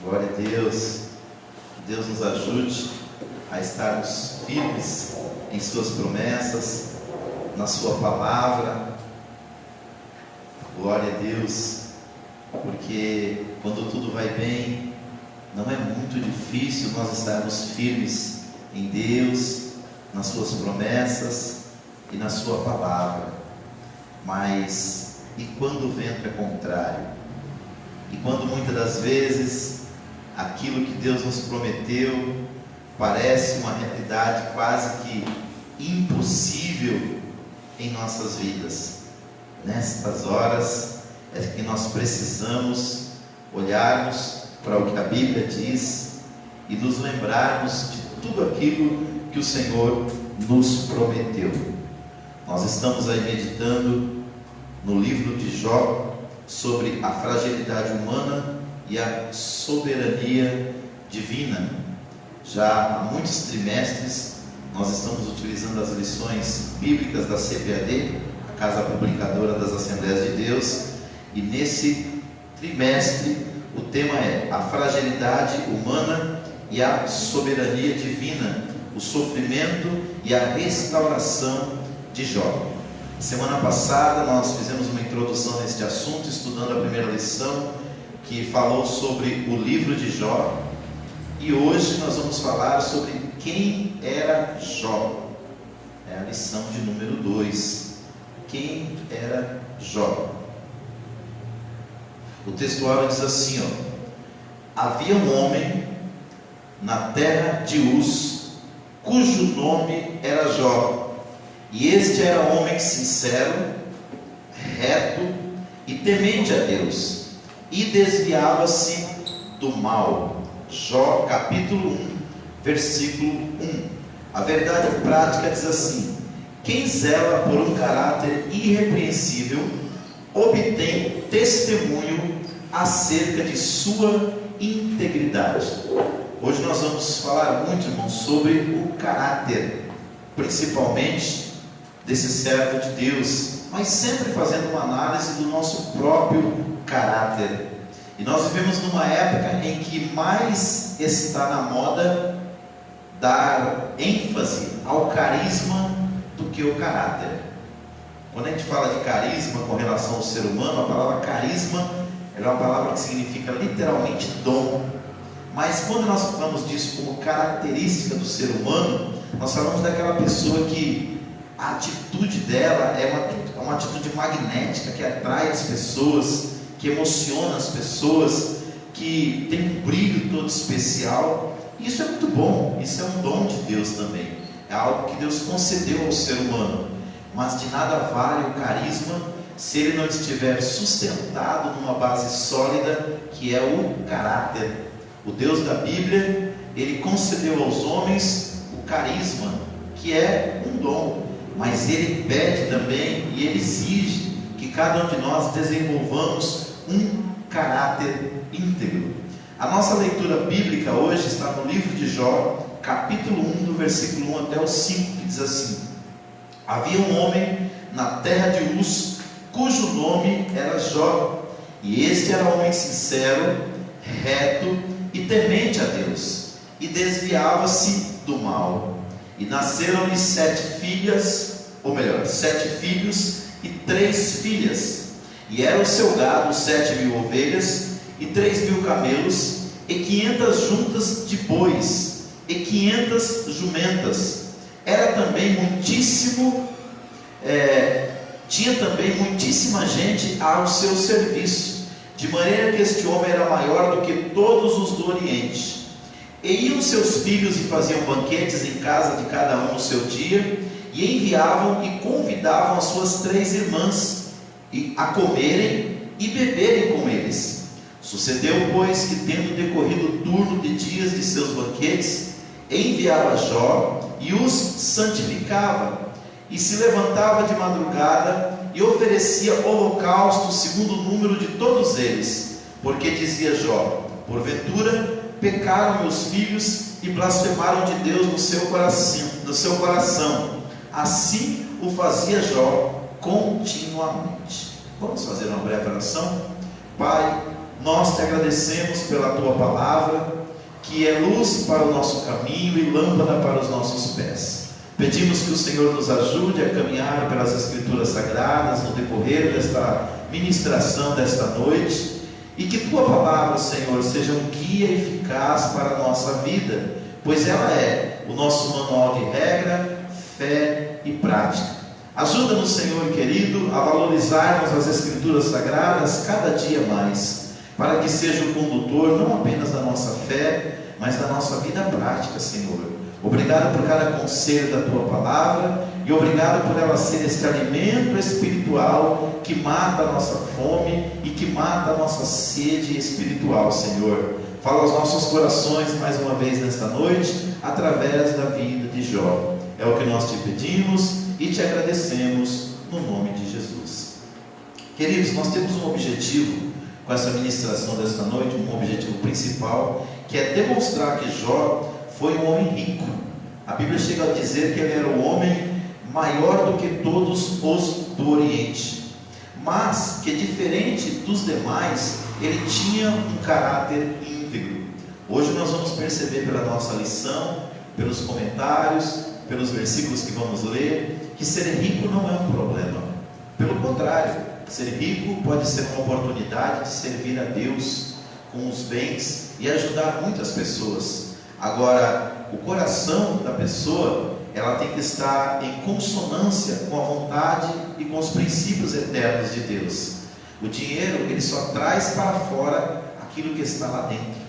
Glória a Deus. Que Deus nos ajude a estarmos firmes em suas promessas, na sua palavra. Glória a Deus, porque quando tudo vai bem, não é muito difícil nós estarmos firmes em Deus, nas suas promessas e na sua palavra. Mas e quando o vento é contrário? E quando muitas das vezes aquilo que Deus nos prometeu parece uma realidade quase que impossível em nossas vidas? Nestas horas é que nós precisamos olharmos para o que a Bíblia diz e nos lembrarmos de tudo aquilo que o Senhor nos prometeu. Nós estamos aí meditando no livro de Jó sobre a fragilidade humana e a soberania divina. Já há muitos trimestres nós estamos utilizando as lições bíblicas da CPAD, a Casa Publicadora das Assembleias de Deus, e nesse trimestre o tema é a fragilidade humana e a soberania divina, o sofrimento e a restauração de Jó. Semana passada nós fizemos uma introdução neste assunto, estudando a primeira lição, que falou sobre o livro de Jó, e hoje nós vamos falar sobre quem era Jó. É a lição de número 2. Quem era Jó? O textuário diz assim, havia um homem na terra de Uz, cujo nome era Jó. E este era homem sincero, reto e temente a Deus, e desviava-se do mal. Jó capítulo 1, versículo 1. A verdade prática diz assim: quem zela por um caráter irrepreensível obtém testemunho acerca de sua integridade. Hoje nós vamos falar muito, irmãos, sobre o caráter, principalmente desse servo de Deus, mas sempre fazendo uma análise do nosso próprio caráter. E nós vivemos numa época em que mais está na moda dar ênfase ao carisma do que ao caráter. Quando a gente fala de carisma com relação ao ser humano, a palavra carisma é uma palavra que significa literalmente dom. Mas quando nós falamos disso como característica do ser humano, nós falamos daquela pessoa que a atitude dela é uma atitude magnética, que atrai as pessoas, que emociona as pessoas, que tem um brilho todo especial. Isso é muito bom, isso é um dom de Deus também, é algo que Deus concedeu ao ser humano. Mas de nada vale o carisma se ele não estiver sustentado numa base sólida, que é o caráter. O Deus da Bíblia, ele concedeu aos homens o carisma, que é um dom, mas ele pede também e ele exige que cada um de nós desenvolvamos um caráter íntegro. A nossa leitura bíblica hoje está no livro de Jó, capítulo 1, do versículo 1 até o 5, que diz assim: havia um homem na terra de Uz, cujo nome era Jó, e este era homem sincero, reto e temente a Deus, e desviava-se do mal. E nasceram-lhe 7 filhos e 3 filhas. E era o seu gado 7.000 ovelhas e 3.000 camelos, e 500 juntas de bois, e 500 jumentas. Era também tinha também muitíssima gente ao seu serviço, de maneira que este homem era maior do que todos os do Oriente. E iam seus filhos e faziam banquetes em casa de cada um no seu dia, e enviavam e convidavam as suas 3 irmãs a comerem e beberem com eles. Sucedeu, pois, que tendo decorrido o turno de dias de seus banquetes, enviava Jó e os santificava, e se levantava de madrugada e oferecia holocausto segundo o número de todos eles, porque dizia Jó: porventura pecaram meus filhos e blasfemaram de Deus no seu coração. Assim o fazia Jó continuamente. Vamos fazer uma breve oração? Pai, nós te agradecemos pela tua palavra, que é luz para o nosso caminho e lâmpada para os nossos pés. Pedimos que o Senhor nos ajude a caminhar pelas Escrituras Sagradas no decorrer desta ministração desta noite, e que tua palavra, Senhor, seja um guia eficaz para a nossa vida, pois ela é o nosso manual de regra, fé e prática. Ajuda-nos, Senhor querido, a valorizarmos as Escrituras Sagradas cada dia mais, para que seja o condutor não apenas da nossa fé, mas da nossa vida prática, Senhor. Obrigado por cada conselho da tua palavra, e obrigado por ela ser este alimento espiritual que mata a nossa fome e que mata a nossa sede espiritual, Senhor. Fala aos nossos corações mais uma vez nesta noite, através da vida de Jó. É o que nós te pedimos e te agradecemos no nome de Jesus. Queridos, nós temos um objetivo com essa ministração desta noite, um objetivo principal, que é demonstrar que Jó foi um homem rico. A Bíblia chega a dizer que ele era o homem maior do que todos os do Oriente, mas que, diferente dos demais, ele tinha um caráter íntegro. Hoje nós vamos perceber pela nossa lição, pelos comentários, pelos versículos que vamos ler, que ser rico não é um problema. Pelo contrário, ser rico pode ser uma oportunidade de servir a Deus com os bens e ajudar muitas pessoas. Agora, o coração da pessoa, ela tem que estar em consonância com a vontade e com os princípios eternos de Deus. O dinheiro, ele só traz para fora aquilo que está lá dentro.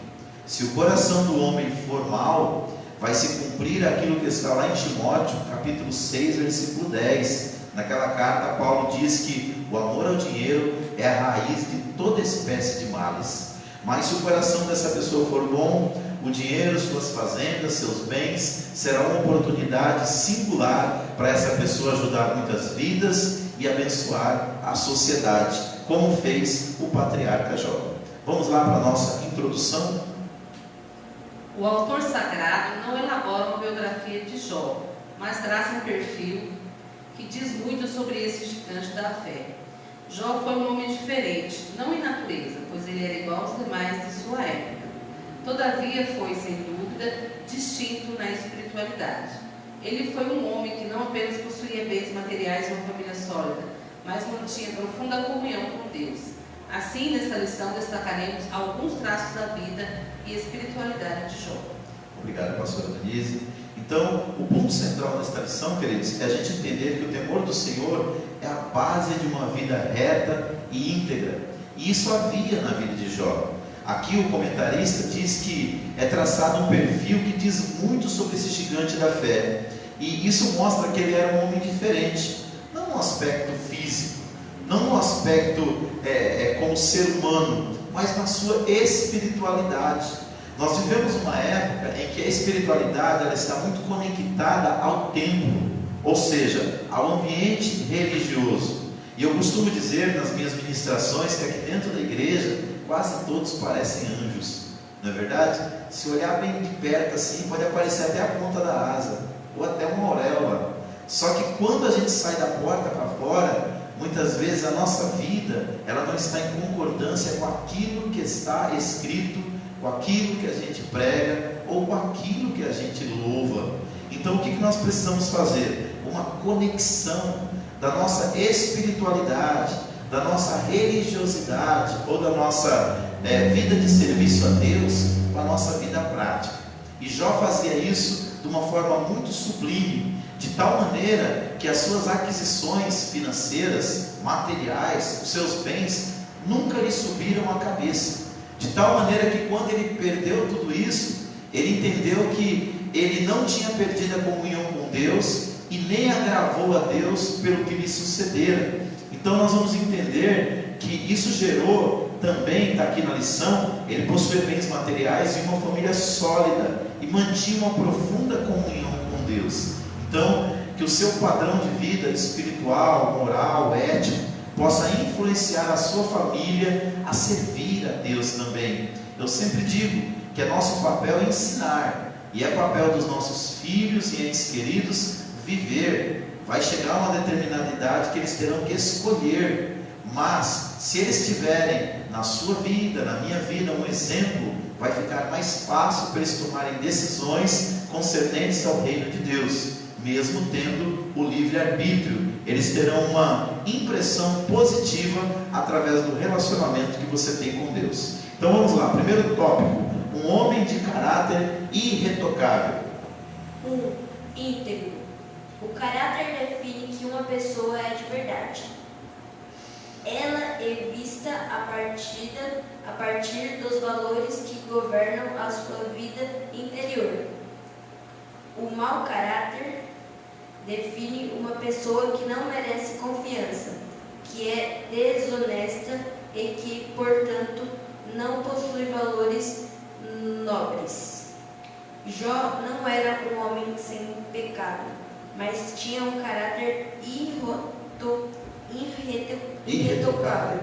Se o coração do homem for mau, vai se cumprir aquilo que está lá em Timóteo, capítulo 6, versículo 10. Naquela carta, Paulo diz que o amor ao dinheiro é a raiz de toda espécie de males. Mas se o coração dessa pessoa for bom, o dinheiro, suas fazendas, seus bens, será uma oportunidade singular para essa pessoa ajudar muitas vidas e abençoar a sociedade, como fez o patriarca Jó. Vamos lá para a nossa introdução? O autor sagrado não elabora uma biografia de Jó, mas traça um perfil que diz muito sobre esse gigante da fé. Jó foi um homem diferente, não em natureza, pois ele era igual aos demais de sua época. Todavia foi, sem dúvida, distinto na espiritualidade. Ele foi um homem que não apenas possuía bens materiais e uma família sólida, mas mantinha profunda comunhão com Deus. Assim, nesta lição, destacaremos alguns traços da vida e espiritualidade de Jó. Obrigado, pastora Denise. Então, o ponto central desta lição, queridos, é a gente entender que o temor do Senhor é a base de uma vida reta e íntegra. E isso havia na vida de Jó. Aqui o comentarista diz que é traçado um perfil que diz muito sobre esse gigante da fé. E isso mostra que ele era um homem diferente, não no aspecto físico, não no aspecto como ser humano, mas na sua espiritualidade. Nós vivemos uma época em que a espiritualidade ela está muito conectada ao templo, ou seja, ao ambiente religioso. E eu costumo dizer nas minhas ministrações que aqui dentro da igreja quase todos parecem anjos, não é verdade? Se olhar bem de perto assim, pode aparecer até a ponta da asa, ou até uma auréola. Só que quando a gente sai da porta para fora, muitas vezes a nossa vida ela não está em concordância com aquilo que está escrito, com aquilo que a gente prega, ou com aquilo que a gente louva. Então o que nós precisamos fazer? Uma conexão da nossa espiritualidade, da nossa religiosidade, ou da nossa vida de serviço a Deus, com a nossa vida prática. E Jó fazia isso de uma forma muito sublime, de tal maneira que as suas aquisições financeiras, materiais, os seus bens, nunca lhe subiram à cabeça. De tal maneira que quando ele perdeu tudo isso, ele entendeu que ele não tinha perdido a comunhão com Deus e nem agravou a Deus pelo que lhe sucedera. Então nós vamos entender que isso gerou também, está aqui na lição, ele possuía bens materiais e uma família sólida e mantinha uma profunda comunhão com Deus. Então, que o seu padrão de vida espiritual, moral, ético, possa influenciar a sua família a servir a Deus também. Eu sempre digo que é nosso papel ensinar, e é papel dos nossos filhos e entes queridos viver. Vai chegar uma determinada idade que eles terão que escolher, mas se eles tiverem na sua vida, na minha vida, um exemplo, vai ficar mais fácil para eles tomarem decisões concernentes ao reino de Deus, mesmo tendo o livre-arbítrio. Eles terão uma impressão positiva através do relacionamento que você tem com Deus. Então vamos lá, primeiro tópico: um homem de caráter irretocável. Íntegro. O caráter define que uma pessoa é de verdade. Ela é vista a partir dos valores que governam a sua vida interior. O mau caráter define uma pessoa que não merece confiança, que é desonesta e que, portanto, não possui valores nobres. Jó não era um homem sem pecado, mas tinha um caráter irretocável.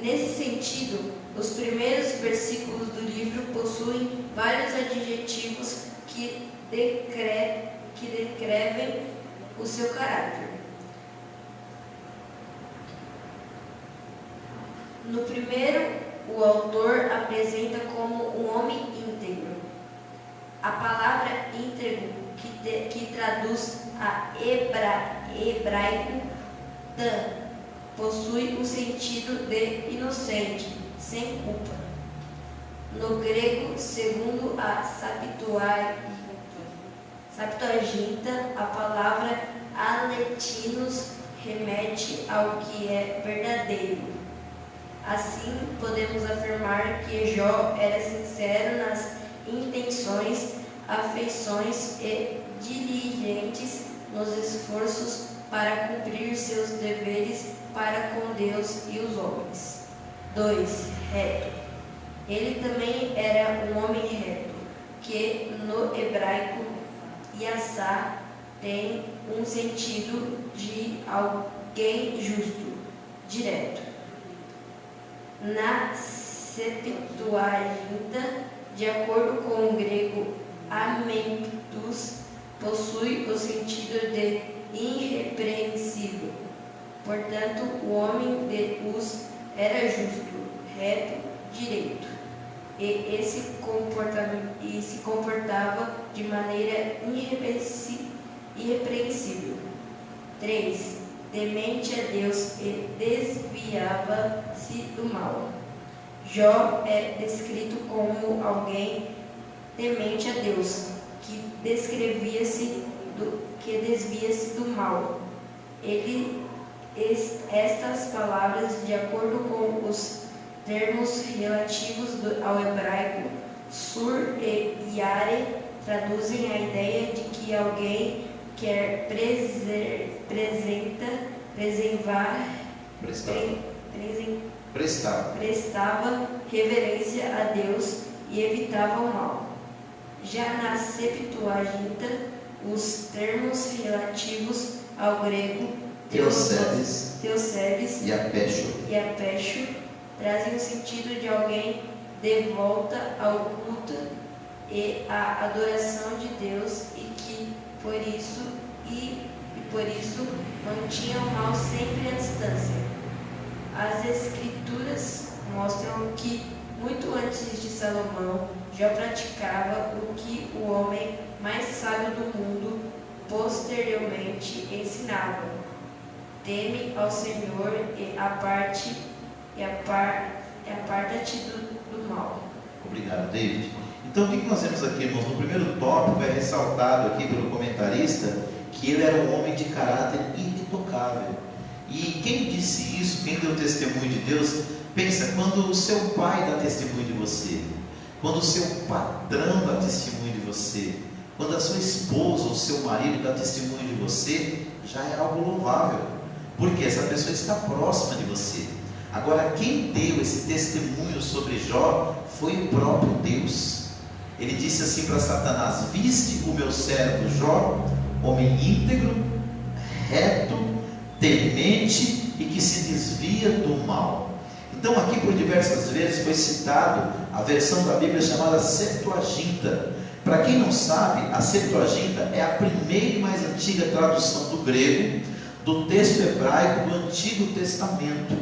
Nesse sentido, os primeiros versículos do livro possuem vários adjetivos que descrevem o seu caráter. No primeiro, o autor apresenta como um homem íntegro. A palavra íntegro, que traduz a hebraico dan, possui um sentido de inocente, sem culpa. No grego, segundo a Septuaginta, a palavra aletinos remete ao que é verdadeiro. Assim, podemos afirmar que Jó era sincero nas intenções, afeições e diligentes nos esforços para cumprir seus deveres para com Deus e os homens. 2. Reto. Ele também era um homem reto, que no hebraico Yassá tem um sentido de alguém justo, direto. Na Septuaginta, de acordo com o grego amentus, possui o sentido de irrepreensível. Portanto, o homem de Uz era justo, reto, direito, e se comportava de maneira irrepreensível. 3. Temente a Deus e desviava-se do mal. Jó é descrito como alguém temente a Deus, que desvia-se do mal. Estas palavras, de acordo com os termos relativos ao hebraico sur e yare, traduzem a ideia de que alguém quer prestava reverência a Deus e evitava o mal. Já na Septuaginta, os termos relativos ao grego Teosebes e Apécho trazem o sentido de alguém devolta ao culto e à adoração de Deus e que por isso mantinha o mal sempre à distância. As Escrituras mostram que muito antes de Salomão, Jó praticava o que o homem mais sábio do mundo posteriormente ensinava: teme ao Senhor e aparta-te do mal. Obrigado, David. Então, o que nós vemos aqui, irmãos? No primeiro tópico é ressaltado aqui pelo comentarista que ele era um homem de caráter irretocável. E quem disse isso, quem deu testemunho de Deus, pensa, quando o seu pai dá testemunho de você, quando o seu patrão dá testemunho de você, quando a sua esposa ou seu marido dá testemunho de você, já é algo louvável, porque essa pessoa está próxima de você. Agora, quem deu esse testemunho sobre Jó foi o próprio Deus. Ele disse assim para Satanás: viste o meu servo Jó, homem íntegro, reto, temente e que se desvia do mal. Então aqui por diversas vezes foi citado a versão da Bíblia chamada Septuaginta. Para quem não sabe, a Septuaginta é a primeira e mais antiga tradução do grego do texto hebraico do Antigo Testamento.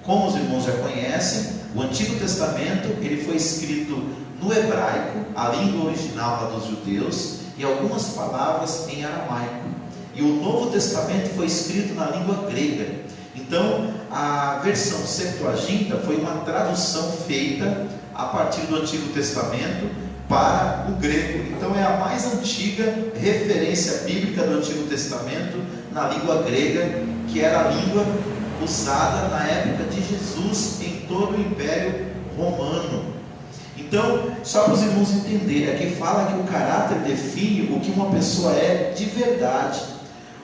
Como os irmãos já conhecem, o Antigo Testamento ele foi escrito no hebraico, a língua original lá dos judeus, e algumas palavras em aramaico. E o Novo Testamento foi escrito na língua grega. Então, a versão Septuaginta foi uma tradução feita a partir do Antigo Testamento para o grego. Então, é a mais antiga referência bíblica do Antigo Testamento na língua grega, que era a língua usada na época de Jesus em todo o Império Romano. Então, só para os irmãos entenderem, aqui fala que o caráter define o que uma pessoa é de verdade.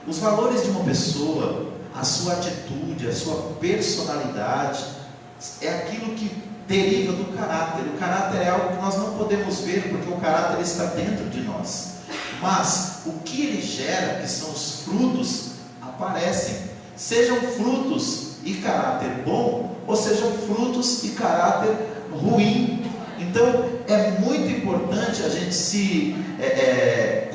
Os valores de uma pessoa, a sua atitude, a sua personalidade, é aquilo que deriva do caráter. O caráter é algo que nós não podemos ver, porque o caráter está dentro de nós. Mas o que ele gera, que são os frutos, aparecem. Sejam frutos e caráter bom, ou sejam frutos e caráter ruim. Então é muito importante a gente se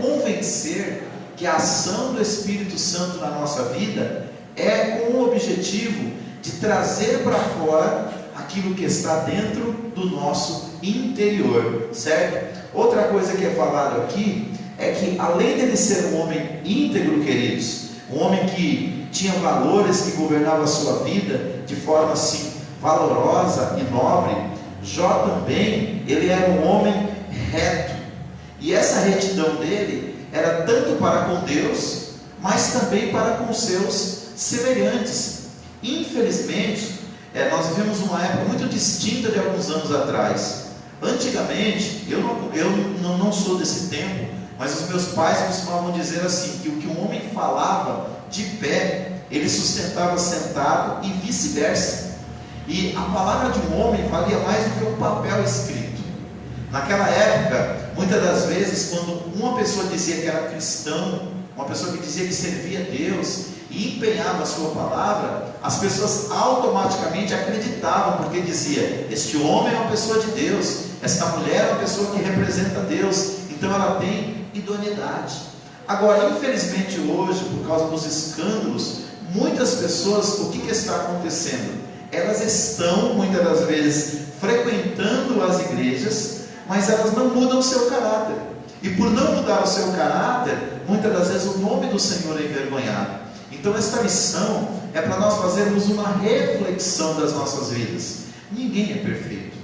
convencer que a ação do Espírito Santo na nossa vida é com o objetivo de trazer para fora aquilo que está dentro do nosso interior, certo? Outra coisa que é falado aqui é que, além dele ser um homem íntegro, queridos, um homem que tinha valores, que governava a sua vida de forma assim valorosa e nobre, Jó também, ele era um homem reto, e essa retidão dele era tanto para com Deus, mas também para com os seus semelhantes. Infelizmente, nós vivemos uma época muito distinta de alguns anos atrás. Antigamente, eu não sou desse tempo, mas os meus pais costumavam dizer assim, que o que um homem falava de pé, ele sustentava sentado, e vice-versa. E a palavra de um homem valia mais do que um papel escrito. Naquela época, muitas das vezes, quando uma pessoa dizia que era cristão, uma pessoa que dizia que servia a Deus e empenhava a sua palavra, as pessoas automaticamente acreditavam, porque dizia: este homem é uma pessoa de Deus, esta mulher é uma pessoa que representa Deus, então ela tem idoneidade. Agora, infelizmente hoje, por causa dos escândalos, muitas pessoas, o que está acontecendo? Elas estão, muitas das vezes, frequentando as igrejas, mas elas não mudam o seu caráter. E por não mudar o seu caráter, muitas das vezes o nome do Senhor é envergonhado. Então esta lição é para nós fazermos uma reflexão das nossas vidas. Ninguém é perfeito.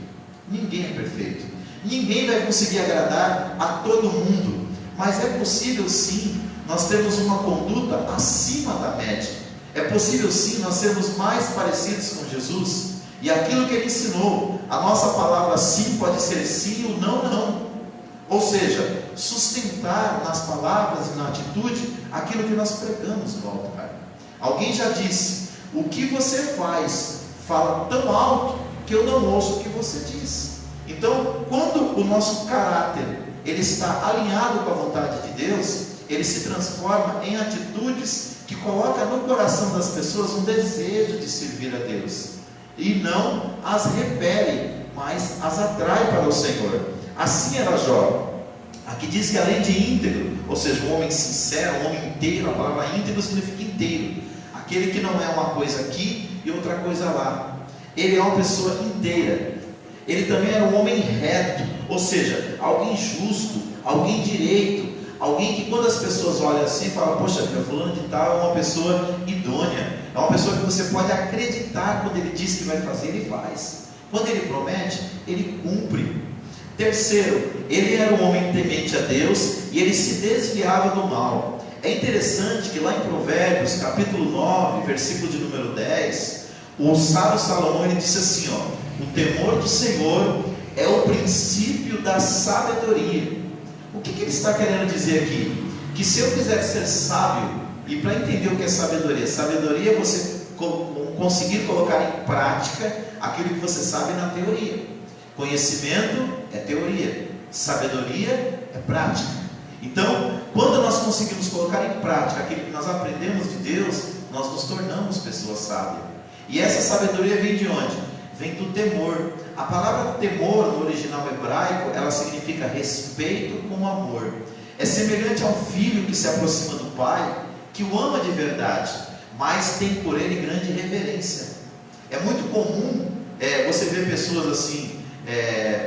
Ninguém é perfeito. Ninguém vai conseguir agradar a todo mundo. Mas é possível sim, nós termos uma conduta acima da média. É possível sim nós sermos mais parecidos com Jesus, e aquilo que Ele ensinou, a nossa palavra sim pode ser sim ou não, não. Ou seja, sustentar nas palavras e na atitude aquilo que nós pregamos no altar. Alguém já disse: o que você faz fala tão alto que eu não ouço o que você diz. Então, quando o nosso caráter ele está alinhado com a vontade de Deus, ele se transforma em atitudes que coloca no coração das pessoas um desejo de servir a Deus, e não as repele, mas as atrai para o Senhor. Assim era Jó. Aqui diz que além de íntegro, ou seja, um homem sincero, um homem inteiro, a palavra íntegro significa inteiro, aquele que não é uma coisa aqui e outra coisa lá. Ele é uma pessoa inteira. Ele também era um homem reto, ou seja, alguém justo, alguém direito, alguém que quando as pessoas olham assim, falam: poxa vida, fulano de tal é uma pessoa idônea, é uma pessoa que você pode acreditar. Quando ele diz que vai fazer, ele faz. Quando ele promete, ele cumpre. Terceiro, ele era um homem temente a Deus, e ele se desviava do mal. É interessante que lá em Provérbios, capítulo 9, versículo de número 10, o sábio Salomão, ele disse assim, o temor do Senhor é o princípio da sabedoria. O que ele está querendo dizer aqui? Que se eu quiser ser sábio, e para entender o que é sabedoria, sabedoria é você conseguir colocar em prática aquilo que você sabe na teoria. Conhecimento é teoria, sabedoria é prática. Então, quando nós conseguimos colocar em prática aquilo que nós aprendemos de Deus, nós nos tornamos pessoas sábias. E essa sabedoria vem de onde? Vem do temor. A palavra temor no original hebraico, ela significa respeito com amor. É semelhante a um filho que se aproxima do pai, que o ama de verdade, mas tem por ele grande reverência. É muito comum você ver pessoas assim,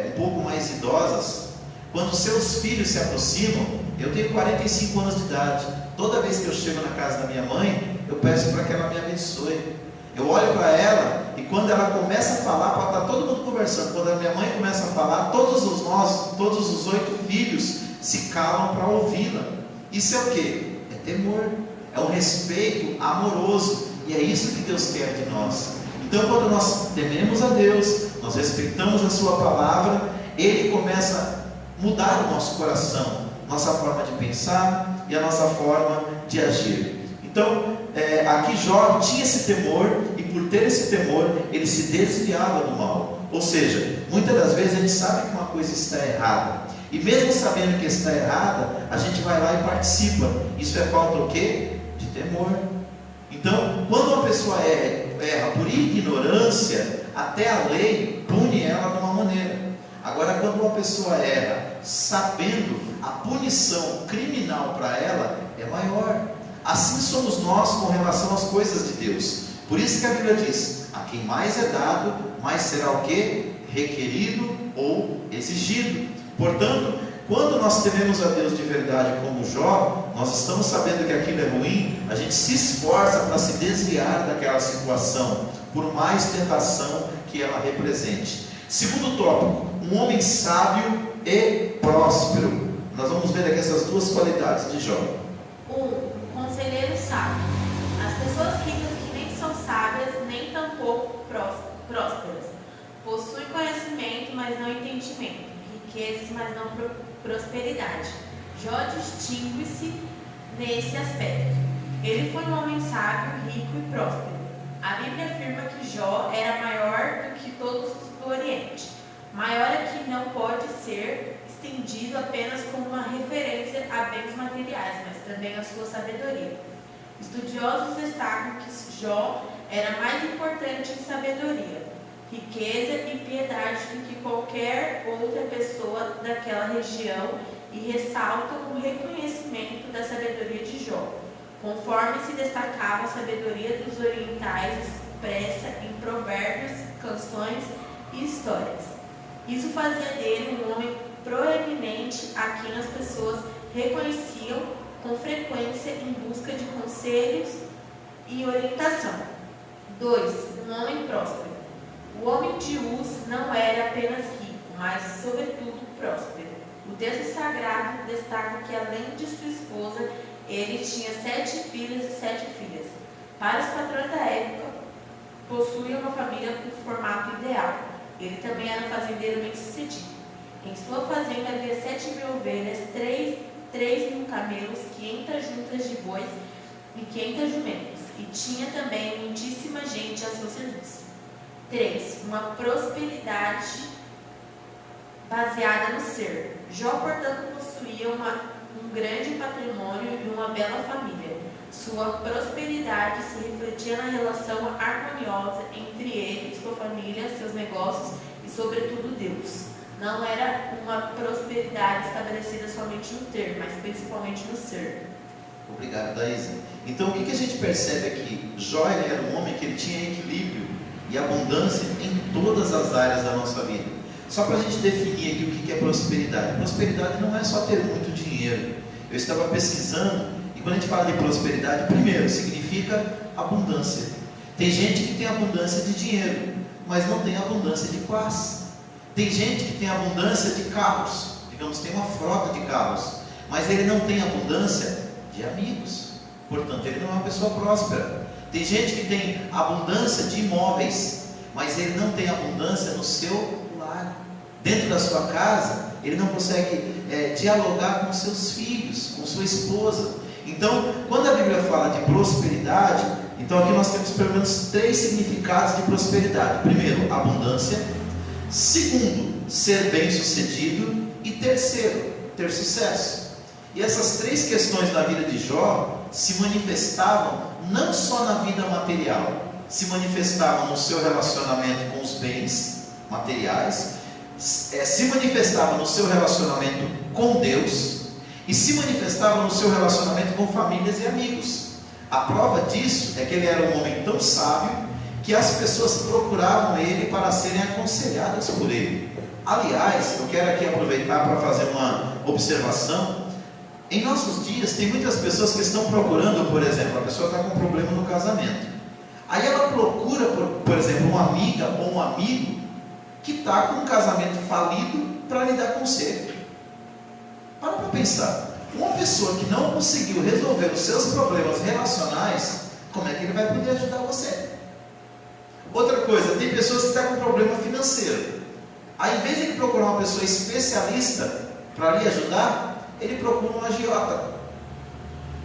um pouco mais idosas, quando seus filhos se aproximam. Eu tenho 45 anos de idade. Toda vez que eu chego na casa da minha mãe, eu peço para que ela me abençoe. Eu olho para ela e quando ela começa a falar, pode estar todo mundo conversando. Quando a minha mãe começa a falar, todos os 8 filhos se calam para ouvi-la. Isso é o que? É temor, é um respeito amoroso. E é isso que Deus quer de nós. Então, quando nós tememos a Deus, nós respeitamos a sua palavra, Ele começa a mudar o nosso coração, nossa forma de pensar e a nossa forma de agir. Então, aqui Jó tinha esse temor, e por ter esse temor, ele se desviava do mal. Ou seja, muitas das vezes a gente sabe que uma coisa está errada, e mesmo sabendo que está errada, a gente vai lá e participa. Isso é falta o quê? De temor. Então, quando uma pessoa erra por ignorância, até a lei pune ela de uma maneira. Agora, quando uma pessoa erra sabendo, a punição criminal para ela é maior. Assim somos nós com relação às coisas de Deus. Por isso que a Bíblia diz: a quem mais é dado, mais será o quê? Requerido ou exigido. Portanto, quando nós tememos a Deus de verdade como Jó, nós estamos sabendo que aquilo é ruim, a gente se esforça para se desviar daquela situação, por mais tentação que ela represente. Segundo tópico, um homem sábio e próspero. Nós vamos ver aqui essas duas qualidades de Jó. Conselheiro sábio. As pessoas ricas que nem são sábias, nem tampouco prósperas. Possuem conhecimento, mas não entendimento. Riquezas, mas não prosperidade. Jó distingue-se nesse aspecto. Ele foi um homem sábio, rico e próspero. A Bíblia afirma que Jó era maior do que todos do Oriente. Maior é que não pode ser estendido apenas como uma referência a bens materiais, mas também a sua sabedoria. Estudiosos destacam que Jó era mais importante em sabedoria, riqueza e piedade do que qualquer outra pessoa daquela região, e ressaltam o reconhecimento da sabedoria de Jó, conforme se destacava a sabedoria dos orientais expressa em provérbios, canções e histórias. Isso fazia dele um homem proeminente a quem as pessoas reconheciam com frequência em busca de conselhos e orientação. 2. Um homem próspero. O homem de Uz não era apenas rico, mas sobretudo próspero. O texto sagrado destaca que, além de sua esposa, ele tinha 7 filhos e 7 filhas. Para os padrões da época, possuía uma família com formato ideal. Ele também era um fazendeiro bem-sucedido. Em sua fazenda havia 7.000 ovelhas, 3.000 camelos, 500 juntas de bois e 500 jumentos. E tinha também muitíssima gente a seu serviço. 3. Uma prosperidade baseada no ser. Jó, portanto, possuía um grande patrimônio e uma bela família. Sua prosperidade se refletia na relação harmoniosa entre ele e sua família, seus negócios e, sobretudo, Deus. Não era uma prosperidade estabelecida somente no ter, mas principalmente no ser. Obrigado, Daísa. Então, o que a gente percebe aqui? Jó era um homem que ele tinha equilíbrio e abundância em todas as áreas da nossa vida. Só para a gente definir aqui o que é prosperidade. Prosperidade não é só ter muito dinheiro. Eu estava pesquisando, e quando a gente fala de prosperidade, primeiro, significa abundância. Tem gente que tem abundância de dinheiro, mas não tem abundância de paz. Tem gente que tem abundância de carros, digamos, tem uma frota de carros, mas ele não tem abundância de amigos. Portanto, ele não é uma pessoa próspera. Tem gente que tem abundância de imóveis, mas ele não tem abundância no seu lar. Dentro da sua casa, ele não consegue dialogar com seus filhos, com sua esposa. Então, quando a Bíblia fala de prosperidade, então aqui nós temos pelo menos 3 significados de prosperidade. Primeiro, abundância. Segundo, ser bem-sucedido. E terceiro, ter sucesso. E essas 3 questões na vida de Jó se manifestavam não só na vida material, se manifestavam no seu relacionamento com os bens materiais, se manifestava no seu relacionamento com Deus e se manifestava no seu relacionamento com famílias e amigos. A prova disso é que ele era um homem tão sábio que as pessoas procuravam ele para serem aconselhadas por ele. Aliás, eu quero aqui aproveitar para fazer uma observação. Em nossos dias, tem muitas pessoas que estão procurando, por exemplo, a pessoa está com um problema no casamento. Aí ela procura, por exemplo, uma amiga ou um amigo que está com um casamento falido para lhe dar conselho. Para pensar, uma pessoa que não conseguiu resolver os seus problemas relacionais, como é que ele vai poder ajudar você? Outra coisa, tem pessoas que estão com problema financeiro. Aí, em vez de ele procurar uma pessoa especialista para lhe ajudar, ele procura um agiota.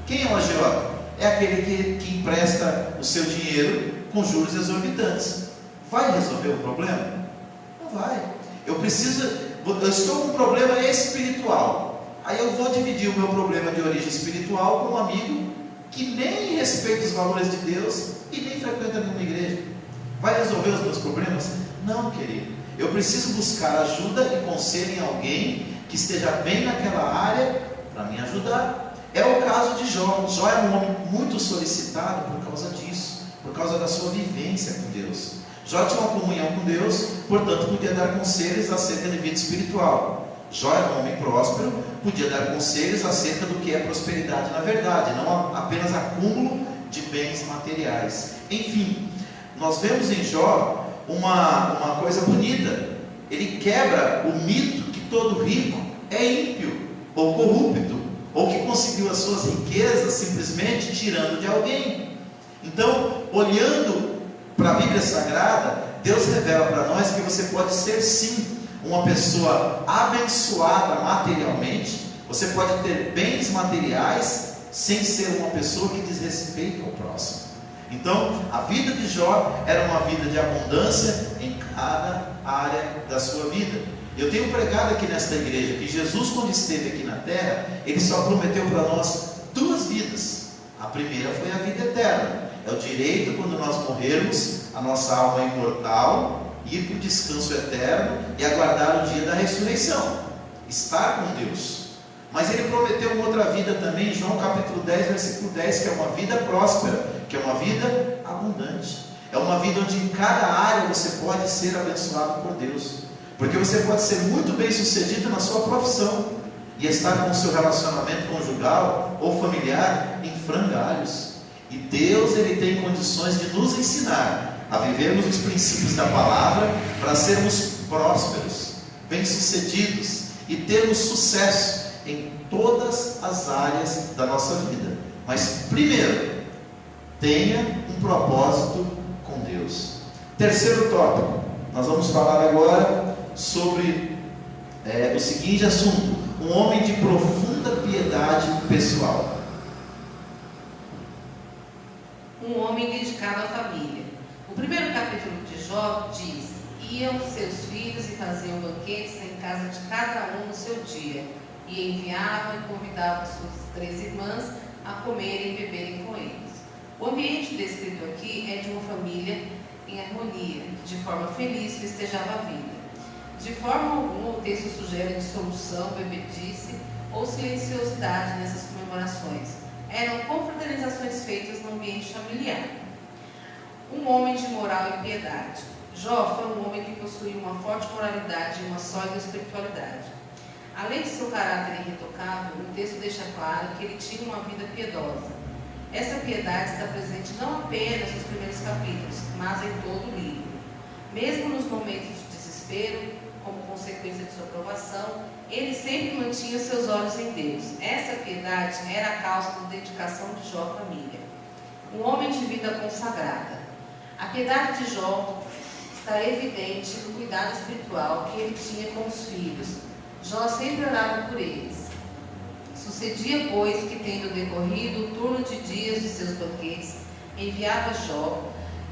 Quem é um agiota? É aquele que empresta o seu dinheiro com juros exorbitantes. Vai resolver o problema? Não vai. Eu estou com um problema espiritual. Aí eu vou dividir o meu problema de origem espiritual com um amigo que nem respeita os valores de Deus e nem frequenta nenhuma igreja. Vai resolver os meus problemas? Não, querido. Eu preciso buscar ajuda e conselho em alguém que esteja bem naquela área para me ajudar. É o caso de Jó. Jó é um homem muito solicitado por causa disso, por causa da sua vivência com Deus. Jó tinha uma comunhão com Deus, portanto podia dar conselhos acerca de vida espiritual. Jó era um homem próspero, podia dar conselhos acerca do que é prosperidade na verdade, não apenas acúmulo de bens materiais. Enfim, nós vemos em Jó uma coisa bonita. Ele quebra o mito que todo rico é ímpio ou corrupto, ou que conseguiu as suas riquezas simplesmente tirando de alguém. Então, olhando para a Bíblia Sagrada, Deus revela para nós que você pode ser sim uma pessoa abençoada materialmente, você pode ter bens materiais sem ser uma pessoa que desrespeita o próximo. Então, a vida de Jó era uma vida de abundância em cada área da sua vida. Eu tenho pregado aqui nesta igreja que Jesus, quando esteve aqui na terra, Ele só prometeu para nós 2 vidas. A primeira foi a vida eterna. É o direito, quando nós morrermos, a nossa alma imortal, ir para o descanso eterno e aguardar o dia da ressurreição, estar com Deus. Mas Ele prometeu uma outra vida também, em João capítulo 10, versículo 10, que é uma vida próspera, que é uma vida abundante. É uma vida onde em cada área você pode ser abençoado por Deus, porque você pode ser muito bem sucedido na sua profissão e estar com o seu relacionamento conjugal ou familiar em frangalhos. E Deus, Ele tem condições de nos ensinar a vivermos os princípios da palavra para sermos prósperos, bem-sucedidos e termos sucesso em todas as áreas da nossa vida. Mas primeiro, tenha um propósito com Deus. Terceiro tópico, nós vamos falar agora sobre o seguinte assunto: um homem de profunda piedade pessoal. Um homem dedicado à família. O primeiro capítulo de Jó diz: iam seus filhos e faziam banquetes em casa de cada um no seu dia, e enviavam e convidavam suas 3 irmãs a comerem e beberem com eles. O ambiente descrito aqui é de uma família em harmonia, que de forma feliz festejava a vida. De forma alguma o texto sugere dissolução, bebedice ou silenciosidade nessas comemorações. Eram confraternizações feitas no ambiente familiar. Um homem de moral e piedade. Jó foi um homem que possuía uma forte moralidade e uma sólida espiritualidade. Além de seu caráter irretocável, o texto deixa claro que ele tinha uma vida piedosa. Essa piedade está presente não apenas nos primeiros capítulos, mas em todo o livro. Mesmo nos momentos de desespero, como consequência de sua provação, ele sempre mantinha seus olhos em Deus. Essa piedade era a causa da dedicação de Jó à família. Um homem de vida consagrada. A piedade de Jó está evidente no cuidado espiritual que ele tinha com os filhos. Jó sempre orava por eles. Sucedia, pois, que, tendo decorrido o turno de dias de seus banquetes, enviava Jó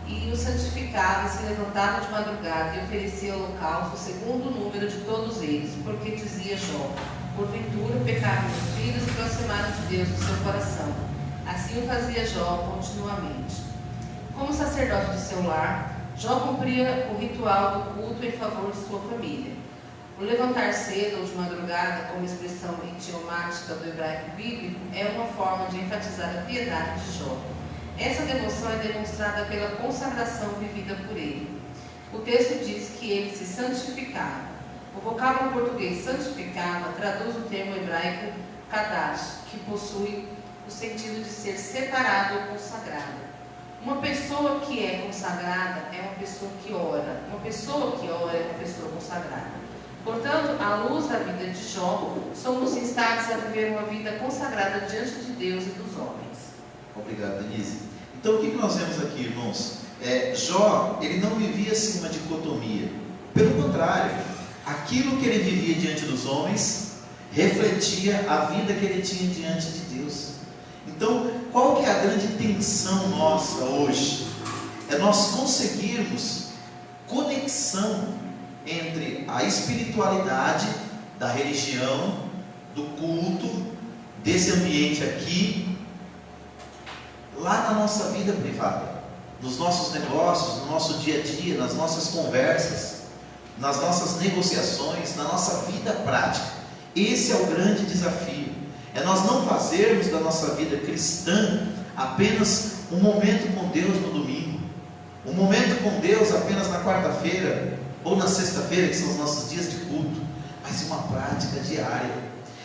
e o santificava, se levantava de madrugada e oferecia holocausto segundo o número de todos eles, porque dizia Jó: porventura pecaram meus filhos e aproximaram de Deus o seu coração. Assim o fazia Jó continuamente. Como sacerdote de seu lar, Jó cumpria o ritual do culto em favor de sua família. O levantar cedo ou de madrugada, como expressão idiomática do hebraico bíblico, é uma forma de enfatizar a piedade de Jó. Essa devoção é demonstrada pela consagração vivida por ele. O texto diz que ele se santificava. O vocábulo português santificava traduz o termo hebraico kadash, que possui o sentido de ser separado ou consagrado. Uma pessoa que é consagrada é uma pessoa que ora. Uma pessoa que ora é uma pessoa consagrada. Portanto, à luz da vida de Jó, somos instados a viver uma vida consagrada diante de Deus e dos homens. Obrigado, Denise. Então, o que nós vemos aqui, irmãos? Jó, ele não vivia assim uma dicotomia. Pelo contrário, aquilo que ele vivia diante dos homens refletia a vida que ele tinha diante de Deus. Então, qual que é a grande tensão nossa hoje? É nós conseguirmos conexão entre a espiritualidade da religião, do culto, desse ambiente aqui, lá na nossa vida privada, nos nossos negócios, no nosso dia a dia, nas nossas conversas, nas nossas negociações, na nossa vida prática. Esse é o grande desafio. É nós não fazermos da nossa vida cristã apenas um momento com Deus no domingo, um momento com Deus apenas na quarta-feira ou na sexta-feira, que são os nossos dias de culto, mas uma prática diária.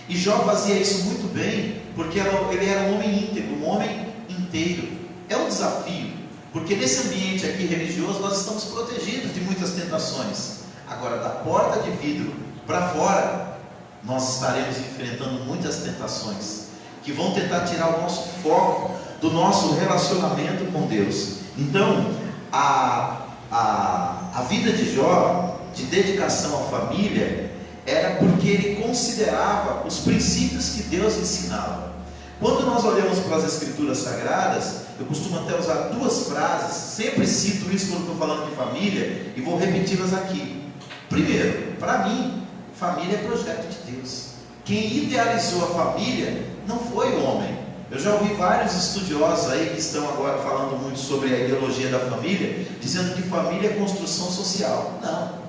E Jó fazia isso muito bem, porque ele era um homem íntegro, um homem inteiro. É um desafio, porque nesse ambiente aqui religioso nós estamos protegidos de muitas tentações. Agora, da porta de vidro para fora, nós estaremos enfrentando muitas tentações que vão tentar tirar o nosso foco do nosso relacionamento com Deus. Então, a vida de Jó, de dedicação à família, era porque ele considerava os princípios que Deus ensinava. Quando nós olhamos para as Escrituras Sagradas, eu costumo até usar duas frases, sempre cito isso quando estou falando de família, e vou repeti-las aqui. Primeiro, para mim, família é projeto de Deus. Quem idealizou a família não foi o homem. Eu já ouvi vários estudiosos aí que estão agora falando muito sobre a ideologia da família, dizendo que família é construção social. Não,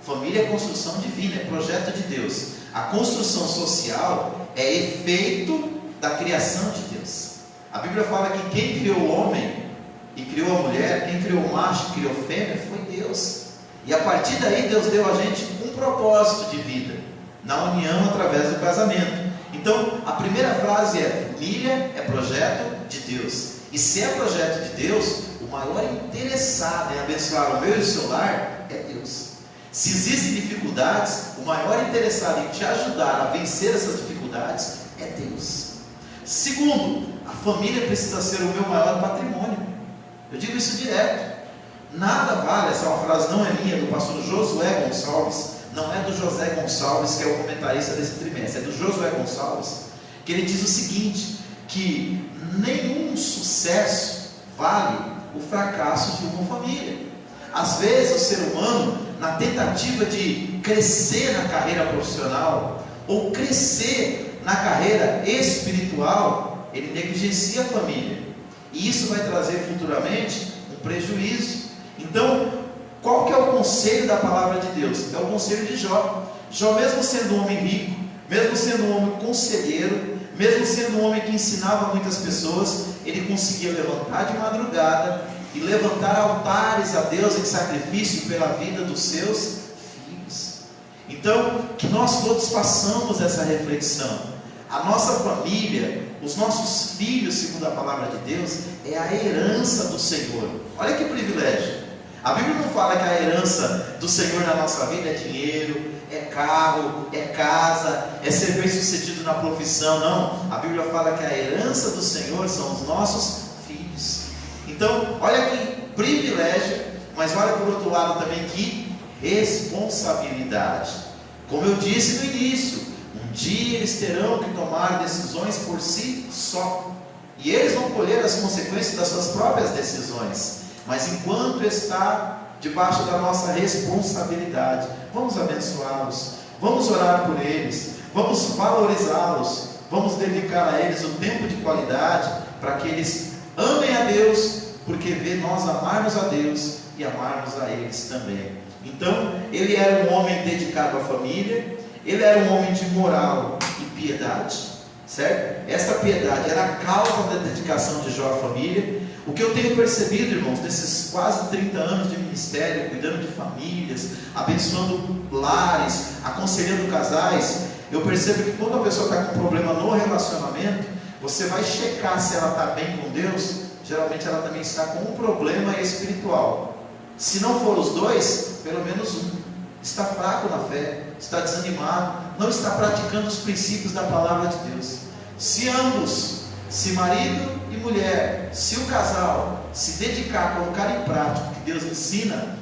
família é construção divina, é projeto de Deus. A construção social é efeito da criação de Deus. A Bíblia fala que quem criou o homem e criou a mulher, quem criou o macho e criou a fêmea foi Deus. E a partir daí Deus deu a gente um propósito de vida, na união através do casamento. Então, a primeira frase é: família é projeto de Deus. E se é projeto de Deus, o maior interessado em abençoar o meu e o seu lar é Deus. Se existem dificuldades, o maior interessado em te ajudar a vencer essas dificuldades é Deus. Segundo, a família precisa ser o meu maior patrimônio. Eu digo isso direto. Nada vale, essa é uma frase, não é minha, é do pastor Josué Gonçalves, não é do José Gonçalves, que é o comentarista desse trimestre, é do Josué Gonçalves, que ele diz o seguinte, que nenhum sucesso vale o fracasso de uma família. Às vezes o ser humano, na tentativa de crescer na carreira profissional, ou crescer na carreira espiritual, ele negligencia a família, e isso vai trazer futuramente um prejuízo. Então, qual que é o conselho da palavra de Deus? É o conselho de Jó. Jó, mesmo sendo um homem rico, mesmo sendo um homem conselheiro, mesmo sendo um homem que ensinava muitas pessoas, ele conseguia levantar de madrugada e levantar altares a Deus em sacrifício pela vida dos seus filhos. Então, que nós todos façamos essa reflexão. A nossa família, os nossos filhos, segundo a palavra de Deus, é a herança do Senhor. Olha que privilégio. A Bíblia não fala que a herança do Senhor na nossa vida é dinheiro, é carro, é casa, é ser bem sucedido na profissão. Não, a Bíblia fala que a herança do Senhor são os nossos filhos. Então, olha que privilégio, mas olha por outro lado também que responsabilidade. Como eu disse no início, um dia eles terão que tomar decisões por si só, e eles vão colher as consequências das suas próprias decisões. Mas enquanto está debaixo da nossa responsabilidade, vamos abençoá-los, vamos orar por eles, vamos valorizá-los, vamos dedicar a eles o tempo de qualidade, para que eles amem a Deus, porque vê nós amarmos a Deus e amarmos a eles também. Então, ele era um homem dedicado à família, ele era um homem de moral e piedade, certo? Essa piedade era a causa da dedicação de Jó à família. O que eu tenho percebido, irmãos, nesses quase 30 anos de ministério, cuidando de famílias, abençoando lares, aconselhando casais, eu percebo que quando a pessoa está com um problema no relacionamento, você vai checar se ela está bem com Deus, geralmente ela também está com um problema espiritual. Se não for os dois, pelo menos um. Está fraco na fé, está desanimado, não está praticando os princípios da palavra de Deus. Se ambos, se marido e mulher, se o casal se dedicar a colocar em prática o que Deus ensina,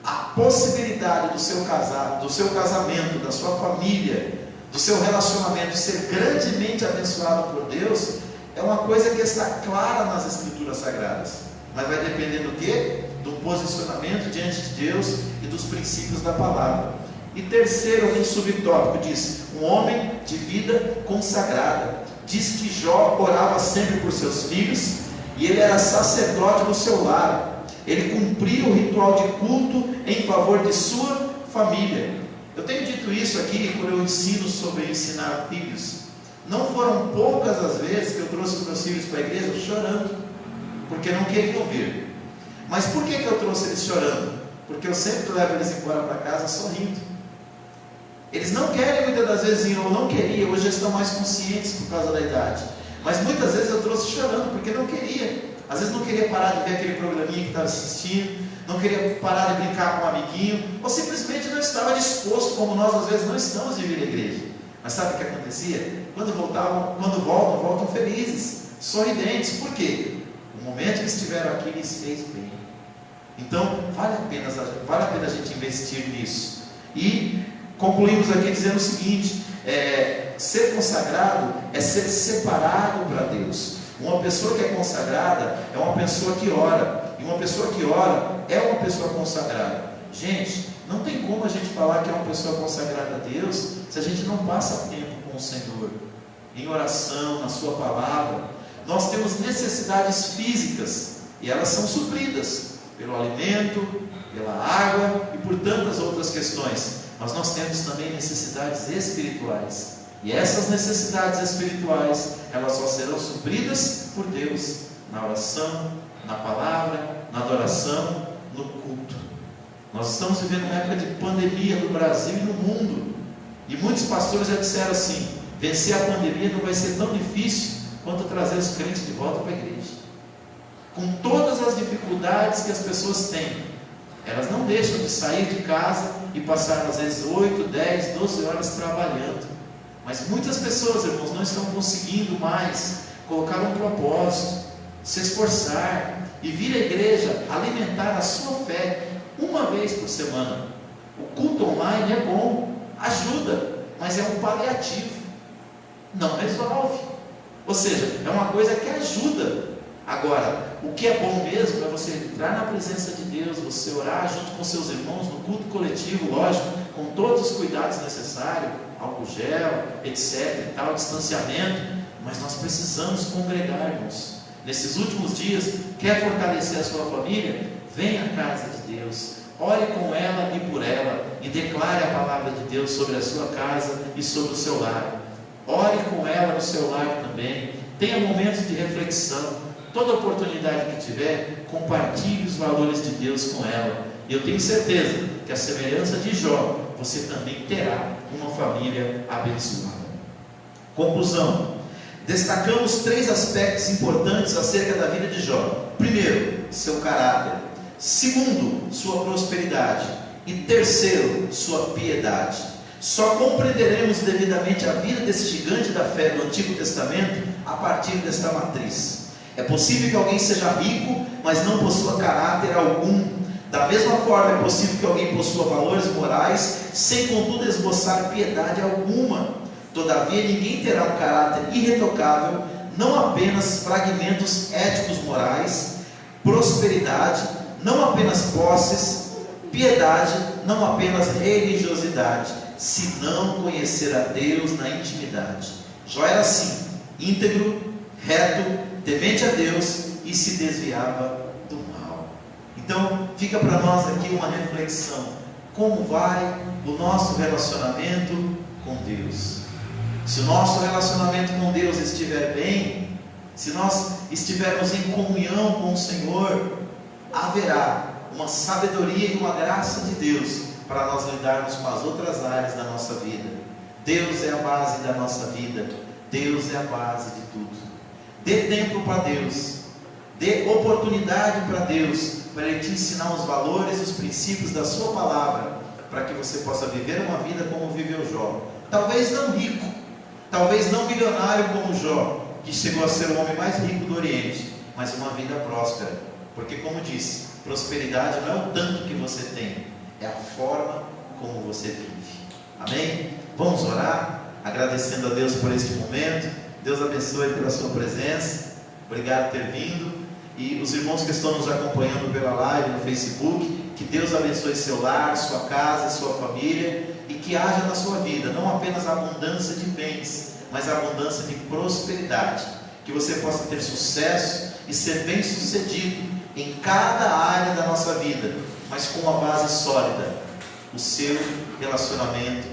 a possibilidade do seu casamento, da sua família, do seu relacionamento ser grandemente abençoado por Deus, é uma coisa que está clara nas Escrituras Sagradas. Mas vai depender do quê? Do posicionamento diante de Deus e dos princípios da palavra. E terceiro, um subtópico diz: um homem de vida consagrada. Diz que Jó orava sempre por seus filhos, e ele era sacerdote do seu lar. Ele cumpria o ritual de culto em favor de sua família. Eu tenho dito isso aqui quando eu ensino sobre ensinar filhos. Não foram poucas as vezes que eu trouxe meus filhos para a igreja chorando, porque não queriam vir. Mas por que eu trouxe eles chorando? Porque eu sempre levo eles embora para casa sorrindo. Eles não querem muitas das vezes, ou não queriam, hoje estão mais conscientes por causa da idade. Mas muitas vezes eu trouxe chorando, porque não queria. Às vezes não queria parar de ver aquele programinha que estava assistindo, não queria parar de brincar com um amiguinho, ou simplesmente não estava disposto, como nós às vezes não estamos de vir à igreja. Mas sabe o que acontecia? Quando voltam felizes, sorridentes. Por quê? O momento que estiveram aqui lhes fez bem. Então vale a pena a gente investir nisso. E concluímos aqui dizendo o seguinte: ser consagrado é ser separado para Deus. Uma pessoa que é consagrada é uma pessoa que ora, e uma pessoa que ora é uma pessoa consagrada. Gente, não tem como a gente falar que é uma pessoa consagrada a Deus se a gente não passa tempo com o Senhor, em oração, na sua palavra. Nós temos necessidades físicas, e elas são supridas pelo alimento, pela água e por tantas outras questões. Mas nós temos também necessidades espirituais, e essas necessidades espirituais, elas só serão supridas por Deus, na oração, na palavra, na adoração, no culto. Nós estamos vivendo uma época de pandemia no Brasil e no mundo, e muitos pastores já disseram assim: vencer a pandemia não vai ser tão difícil quanto trazer os crentes de volta para a igreja. Com todas as dificuldades que as pessoas têm, elas não deixam de sair de casa e passar às vezes 8, 10, 12 horas trabalhando. Mas muitas pessoas, irmãos, não estão conseguindo mais colocar um propósito, se esforçar e vir à igreja alimentar a sua fé uma vez por semana. O culto online é bom, ajuda, mas é um paliativo, não resolve. Ou seja, é uma coisa que ajuda. Agora, o que é bom mesmo é você entrar na presença de Deus, você orar junto com seus irmãos no culto coletivo, lógico, com todos os cuidados necessários, álcool gel, etc, e tal, distanciamento. Mas nós precisamos congregar, irmãos. Nesses últimos dias, quer fortalecer a sua família? Venha à casa de Deus, ore com ela e por ela, e declare a palavra de Deus sobre a sua casa e sobre o seu lar. Ore com ela no seu lar também. Tenha momentos de reflexão. Toda oportunidade que tiver, compartilhe os valores de Deus com ela. E eu tenho certeza que a semelhança de Jó, você também terá uma família abençoada. Conclusão: destacamos 3 aspectos importantes acerca da vida de Jó. Primeiro, seu caráter. Segundo, sua prosperidade. E terceiro, sua piedade. Só compreenderemos devidamente a vida desse gigante da fé do Antigo Testamento a partir desta matriz. É possível que alguém seja rico, mas não possua caráter algum. Da mesma forma, é possível que alguém possua valores morais, sem contudo esboçar piedade alguma. Todavia, ninguém terá um caráter irretocável, não apenas fragmentos éticos morais, prosperidade, não apenas posses, piedade, não apenas religiosidade, se não conhecer a Deus na intimidade. Jó era assim, íntegro, reto, temente a Deus e se desviava do mal. Então fica para nós aqui uma reflexão: como vai o nosso relacionamento com Deus? Se o nosso relacionamento com Deus estiver bem, se nós estivermos em comunhão com o Senhor, haverá uma sabedoria e uma graça de Deus para nós lidarmos com as outras áreas da nossa vida. Deus é a base da nossa vida. Deus é a base de tudo. Dê tempo para Deus. Dê oportunidade para Deus, para Ele te ensinar os valores, os princípios da sua palavra, para que você possa viver uma vida como viveu Jó. Talvez não rico, talvez não milionário como Jó, que chegou a ser o homem mais rico do Oriente, mas uma vida próspera. Porque, como disse, prosperidade não é o tanto que você tem, é a forma como você vive. Amém? Vamos orar, agradecendo a Deus por este momento. Deus abençoe pela sua presença. Obrigado por ter vindo. E os irmãos que estão nos acompanhando pela live no Facebook, que Deus abençoe seu lar, sua casa, sua família, e que haja na sua vida não apenas a abundância de bens, mas a abundância de prosperidade. Que você possa ter sucesso e ser bem sucedido em cada área da nossa vida, mas com uma base sólida: o seu relacionamento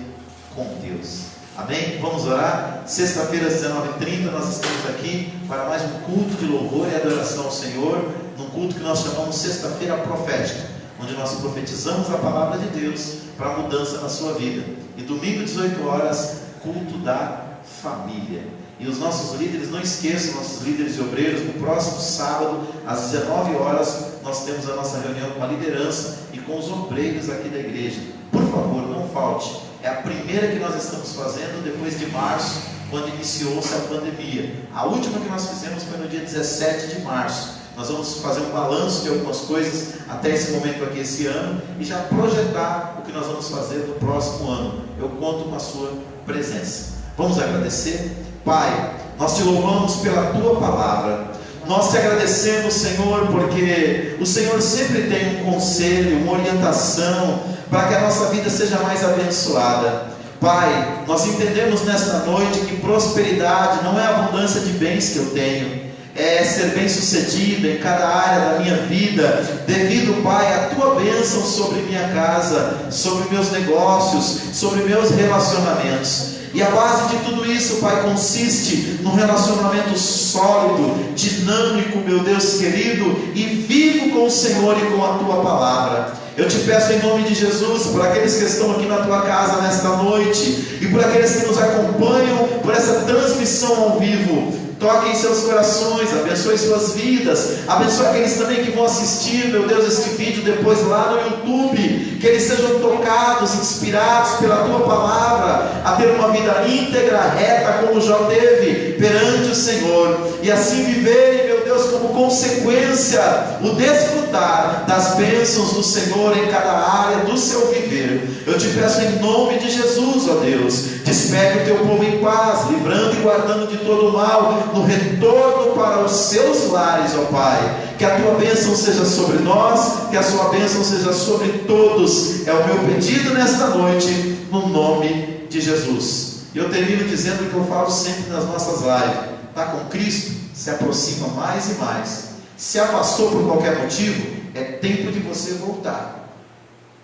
com Deus. Amém? Vamos orar. Sexta-feira às 19h30 nós estamos aqui para mais um culto de louvor e adoração ao Senhor, num culto que nós chamamos Sexta-feira Profética, onde nós profetizamos a palavra de Deus para a mudança na sua vida. E domingo 18 horas, culto da família. E os nossos líderes, não esqueçam, nossos líderes e obreiros, no próximo sábado às 19 horas nós temos a nossa reunião com a liderança e com os obreiros aqui da igreja. Por favor, não falte. É a primeira que nós estamos fazendo depois de março, quando iniciou-se a pandemia. A última que nós fizemos foi no dia 17 de março. Nós vamos fazer um balanço de algumas coisas até esse momento aqui, esse ano, e já projetar o que nós vamos fazer no próximo ano. Eu conto com a sua presença. Vamos agradecer? Pai, nós te louvamos pela tua palavra. Nós te agradecemos, Senhor, porque o Senhor sempre tem um conselho, uma orientação, para que a nossa vida seja mais abençoada. Pai, nós entendemos nesta noite que prosperidade não é a abundância de bens que eu tenho, é ser bem sucedido em cada área da minha vida, devido, Pai, à tua bênção sobre minha casa, sobre meus negócios, sobre meus relacionamentos. E a base de tudo isso, Pai, consiste num relacionamento sólido, dinâmico, meu Deus querido, e vivo com o Senhor e com a tua palavra. Eu te peço em nome de Jesus, por aqueles que estão aqui na tua casa nesta noite, e por aqueles que nos acompanham por essa transmissão ao vivo, toque em seus corações, abençoe suas vidas, abençoe aqueles também que vão assistir, meu Deus, este vídeo depois lá no YouTube, que eles sejam tocados, inspirados pela tua palavra, a ter uma vida íntegra, reta, como Jó teve perante o Senhor, e assim viverem, meu Deus, como consequência, o desfrutar das bênçãos do Senhor em cada área do seu viver. Eu te peço em nome de Jesus, ó Deus, despede o teu povo em paz, livrando e guardando de todo mal, no retorno para os seus lares, ó Pai. Que a tua bênção seja sobre nós, que a sua bênção seja sobre todos. É o meu pedido nesta noite, no nome de Jesus. E eu termino dizendo o que eu falo sempre nas nossas lives: está com Cristo, se aproxima mais e mais. Se afastou por qualquer motivo, é tempo de você voltar.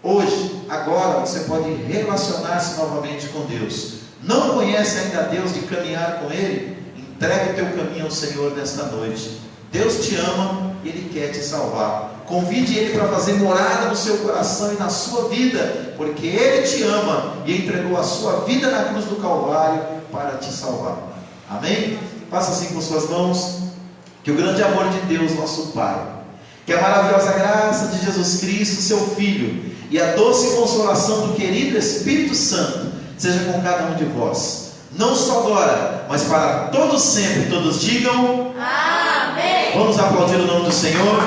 Hoje, agora, você pode relacionar-se novamente com Deus. Não conhece ainda a Deus de caminhar com Ele? Entrega o teu caminho ao Senhor nesta noite. Deus te ama e Ele quer te salvar. Convide Ele para fazer morada no seu coração e na sua vida, porque Ele te ama e entregou a sua vida na cruz do Calvário para te salvar. Amém? Faça assim com suas mãos. Que o grande amor de Deus, nosso Pai, que a maravilhosa graça de Jesus Cristo, seu Filho, e a doce consolação do querido Espírito Santo seja com cada um de vós, não só agora, mas para todos sempre. Todos digam amém. Vamos aplaudir o nome do Senhor.